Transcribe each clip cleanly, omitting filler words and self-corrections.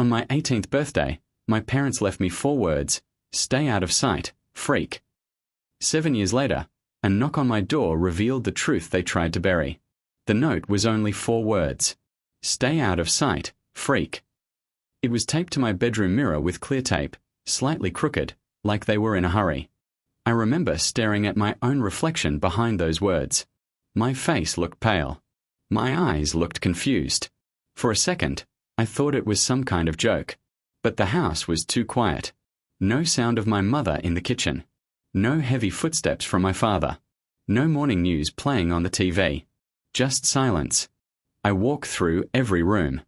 On my 18th birthday, my parents left me 4 words: stay out of sight, freak. 7 years later, a knock on my door revealed the truth they tried to bury. The note was only 4 words: stay out of sight, freak. It was taped to my bedroom mirror with clear tape, slightly crooked, like they were in a hurry. I remember staring at my own reflection behind those words. My face looked pale. My eyes looked confused. For a second, I thought it was some kind of joke. But the house was too quiet. No sound of my mother in the kitchen. No heavy footsteps from my father. No morning news playing on the TV. Just silence. I walked through every room.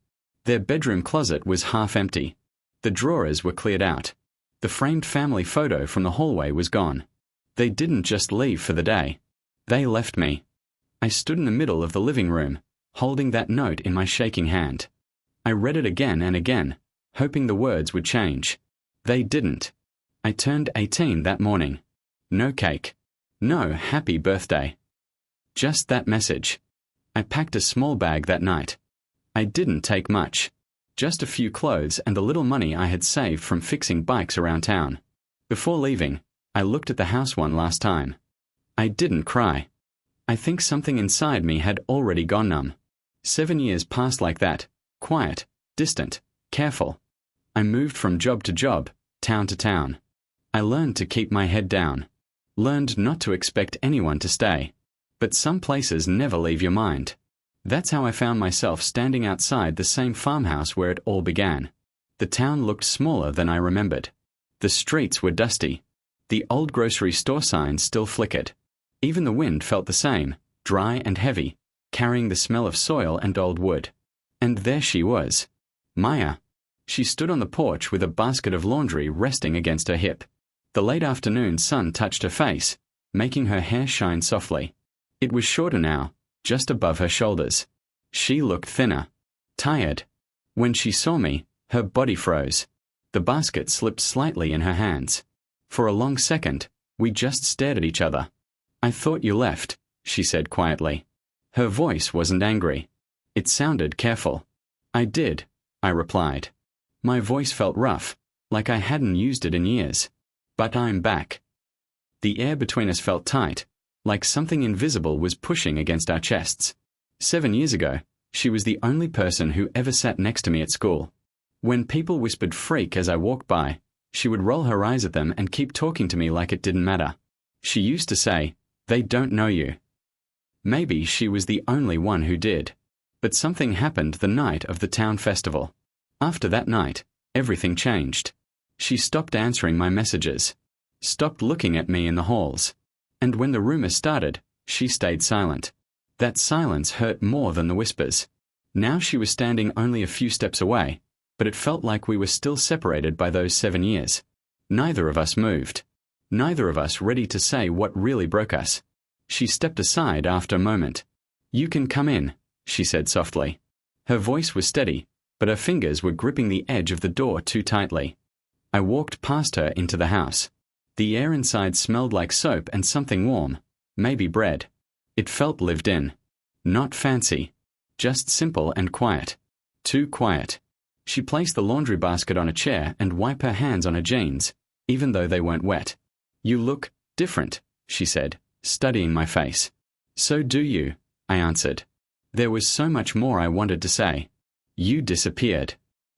Their bedroom closet was half empty. The drawers were cleared out. The framed family photo from the hallway was gone. They didn't just leave for the day. They left me. I stood in the middle of the living room, holding that note in my shaking hand. I read it again and again, hoping the words would change. They didn't. I turned 18 that morning. No cake. No happy birthday. Just that message. I packed a small bag that night. I didn't take much. Just a few clothes and the little money I had saved from fixing bikes around town. Before leaving, I looked at the house one last time. I didn't cry. I think something inside me had already gone numb. 7 years passed like that, quiet, distant, careful. I moved from job to job, town to town. I learned to keep my head down. Learned not to expect anyone to stay. But some places never leave your mind. That's how I found myself standing outside the same farmhouse where it all began. The town looked smaller than I remembered. The streets were dusty. The old grocery store signs still flickered. Even the wind felt the same, dry and heavy, carrying the smell of soil and old wood. And there she was. Maya. She stood on the porch with a basket of laundry resting against her hip. The late afternoon sun touched her face, making her hair shine softly. It was shorter now, just above her shoulders. She looked thinner, tired. When she saw me, her body froze. The basket slipped slightly in her hands. For a long second, we just stared at each other. I thought you left, she said quietly. Her voice wasn't angry. It sounded careful. I did, I replied. My voice felt rough, like I hadn't used it in years. But I'm back. The air between us felt tight, like something invisible was pushing against our chests. 7 years ago, she was the only person who ever sat next to me at school. When people whispered freak as I walked by, she would roll her eyes at them and keep talking to me like it didn't matter. She used to say, "They don't know you." Maybe she was the only one who did. But something happened the night of the town festival. After that night, everything changed. She stopped answering my messages, stopped looking at me in the halls. And when the rumors started, she stayed silent. That silence hurt more than the whispers. Now she was standing only a few steps away, but it felt like we were still separated by those 7 years. Neither of us moved. Neither of us ready to say what really broke us. She stepped aside after a moment. "You can come in," she said softly. Her voice was steady, but her fingers were gripping the edge of the door too tightly. I walked past her into the house. The air inside smelled like soap and something warm, maybe bread. It felt lived in. Not fancy. Just simple and quiet. Too quiet. She placed the laundry basket on a chair and wiped her hands on her jeans, even though they weren't wet. "You look different," she said, studying my face. "So do you," I answered. There was so much more I wanted to say. You disappeared.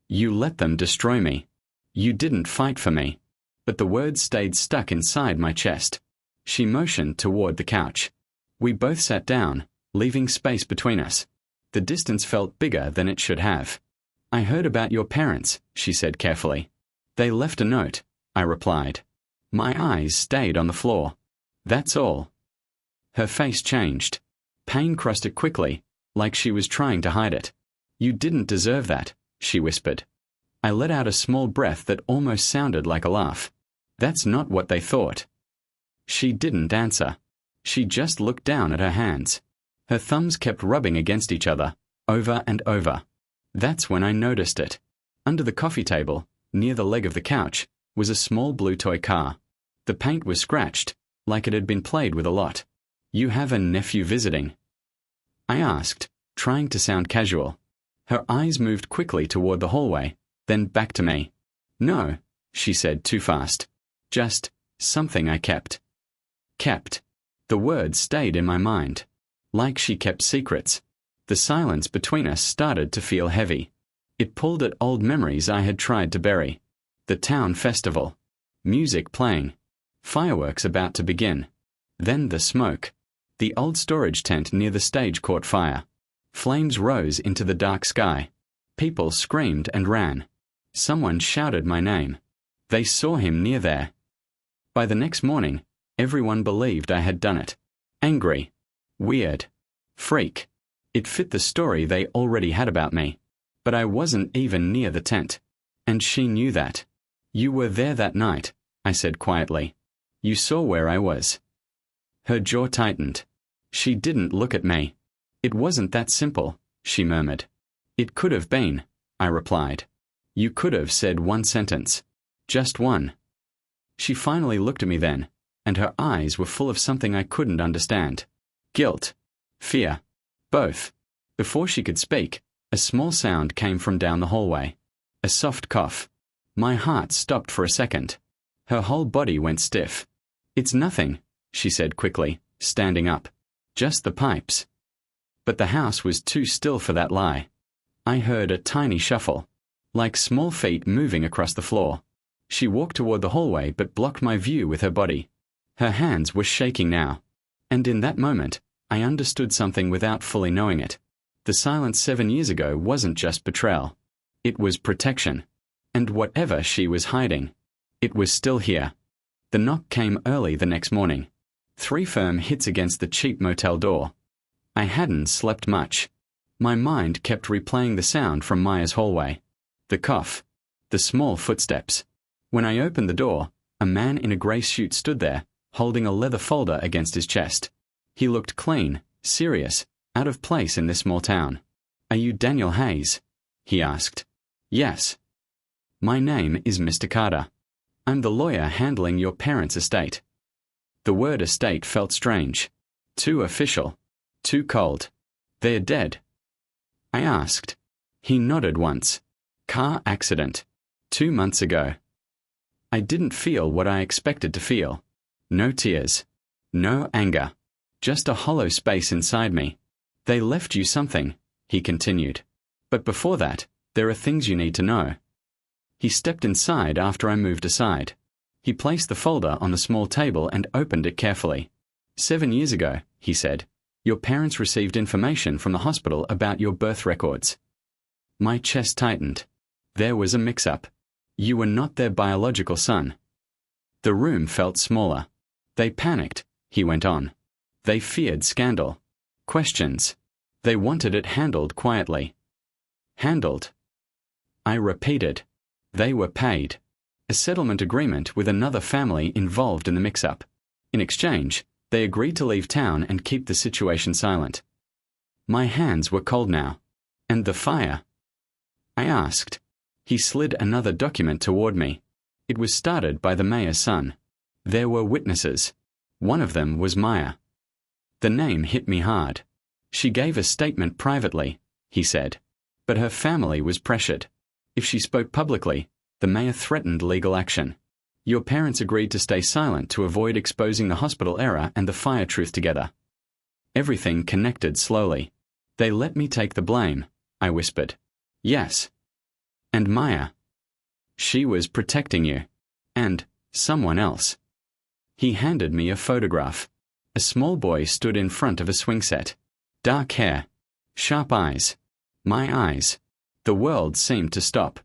You let them destroy me. You didn't fight for me. But the words stayed stuck inside my chest. She motioned toward the couch. We both sat down, leaving space between us. The distance felt bigger than it should have. "I heard about your parents," she said carefully. "They left a note," I replied. My eyes stayed on the floor. "That's all." Her face changed. Pain crossed it quickly, like she was trying to hide it. "You didn't deserve that," she whispered. I let out a small breath that almost sounded like a laugh. "That's not what they thought." She didn't answer. She just looked down at her hands. Her thumbs kept rubbing against each other, over and over. That's when I noticed it. Under the coffee table, near the leg of the couch, was a small blue toy car. The paint was scratched, like it had been played with a lot. "You have a nephew visiting?" I asked, trying to sound casual. Her eyes moved quickly toward the hallway, then back to me. No, she said too fast. Just something I kept. Kept. The word stayed in my mind. Like she kept secrets. The silence between us started to feel heavy. It pulled at old memories I had tried to bury. The town festival. Music playing. Fireworks about to begin. Then the smoke. The old storage tent near the stage caught fire. Flames rose into the dark sky. People screamed and ran. Someone shouted my name. They saw him near there. By the next morning, everyone believed I had done it. Angry. Weird. Freak. It fit the story they already had about me. But I wasn't even near the tent. And she knew that. You were there that night, I said quietly. You saw where I was. Her jaw tightened. She didn't look at me. It wasn't that simple, she murmured. It could have been, I replied. You could have said one sentence. Just one. She finally looked at me then, and her eyes were full of something I couldn't understand. Guilt. Fear. Both. Before she could speak, a small sound came from down the hallway. A soft cough. My heart stopped for a second. Her whole body went stiff. It's nothing, she said quickly, standing up. Just the pipes. But the house was too still for that lie. I heard a tiny shuffle, like small feet moving across the floor. She walked toward the hallway but blocked my view with her body. Her hands were shaking now. And in that moment, I understood something without fully knowing it. The silence 7 years ago wasn't just betrayal. It was protection. And whatever she was hiding, it was still here. The knock came early the next morning. 3 firm hits against the cheap motel door. I hadn't slept much. My mind kept replaying the sound from Maya's hallway. The cough. The small footsteps. When I opened the door, a man in a grey suit stood there, holding a leather folder against his chest. He looked clean, serious, out of place in this small town. Are you Daniel Hayes? He asked. Yes. My name is Mr. Carter. I'm the lawyer handling your parents' estate. The word estate felt strange. Too official. Too cold. They're dead. I asked. He nodded once. Car accident. 2 months ago. I didn't feel what I expected to feel. No tears. No anger. Just a hollow space inside me. They left you something, he continued. But before that, there are things you need to know. He stepped inside after I moved aside. He placed the folder on the small table and opened it carefully. 7 years ago, he said, your parents received information from the hospital about your birth records. My chest tightened. There was a mix-up. You were not their biological son. The room felt smaller. They panicked, he went on. They feared scandal. Questions. They wanted it handled quietly. Handled. I repeated. They were paid. A settlement agreement with another family involved in the mix-up. In exchange, they agreed to leave town and keep the situation silent. My hands were cold now. And the fire? I asked. He slid another document toward me. It was started by the mayor's son. There were witnesses. One of them was Maya. The name hit me hard. She gave a statement privately, he said. But her family was pressured. If she spoke publicly, the mayor threatened legal action. Your parents agreed to stay silent to avoid exposing the hospital error and the fire truth together. Everything connected slowly. They let me take the blame, I whispered. Yes. And Maya. She was protecting you. And someone else. He handed me a photograph. A small boy stood in front of a swing set. Dark hair. Sharp eyes. My eyes. The world seemed to stop.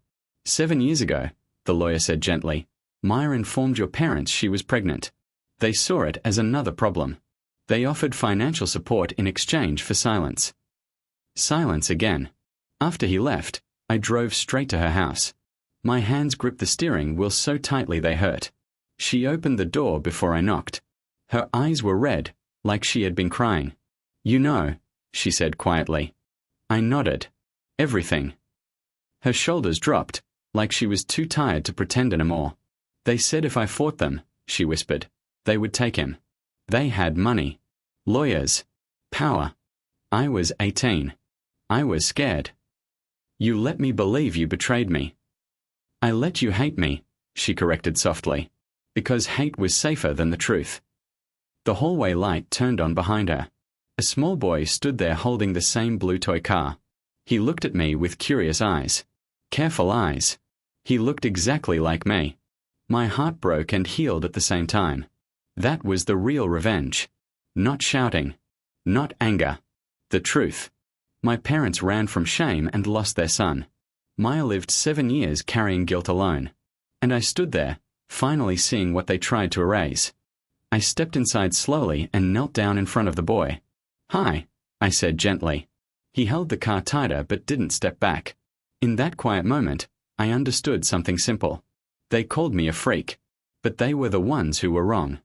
7 years ago, the lawyer said gently, Maya informed your parents she was pregnant. They saw it as another problem. They offered financial support in exchange for silence. Silence again. After he left, I drove straight to her house. My hands gripped the steering wheel so tightly they hurt. She opened the door before I knocked. Her eyes were red, like she had been crying. You know, she said quietly. I nodded. Everything. Her shoulders dropped, like she was too tired to pretend anymore. They said if I fought them, she whispered, they would take him. They had money. Lawyers. Power. I was 18. I was scared. You let me believe you betrayed me. I let you hate me, she corrected softly, because hate was safer than the truth. The hallway light turned on behind her. A small boy stood there holding the same blue toy car. He looked at me with curious eyes. Careful eyes. He looked exactly like me. My heart broke and healed at the same time. That was the real revenge. Not shouting. Not anger. The truth. My parents ran from shame and lost their son. Maya lived 7 years carrying guilt alone. And I stood there, finally seeing what they tried to erase. I stepped inside slowly and knelt down in front of the boy. "Hi," I said gently. He held the car tighter but didn't step back. In that quiet moment, I understood something simple. They called me a freak, but they were the ones who were wrong.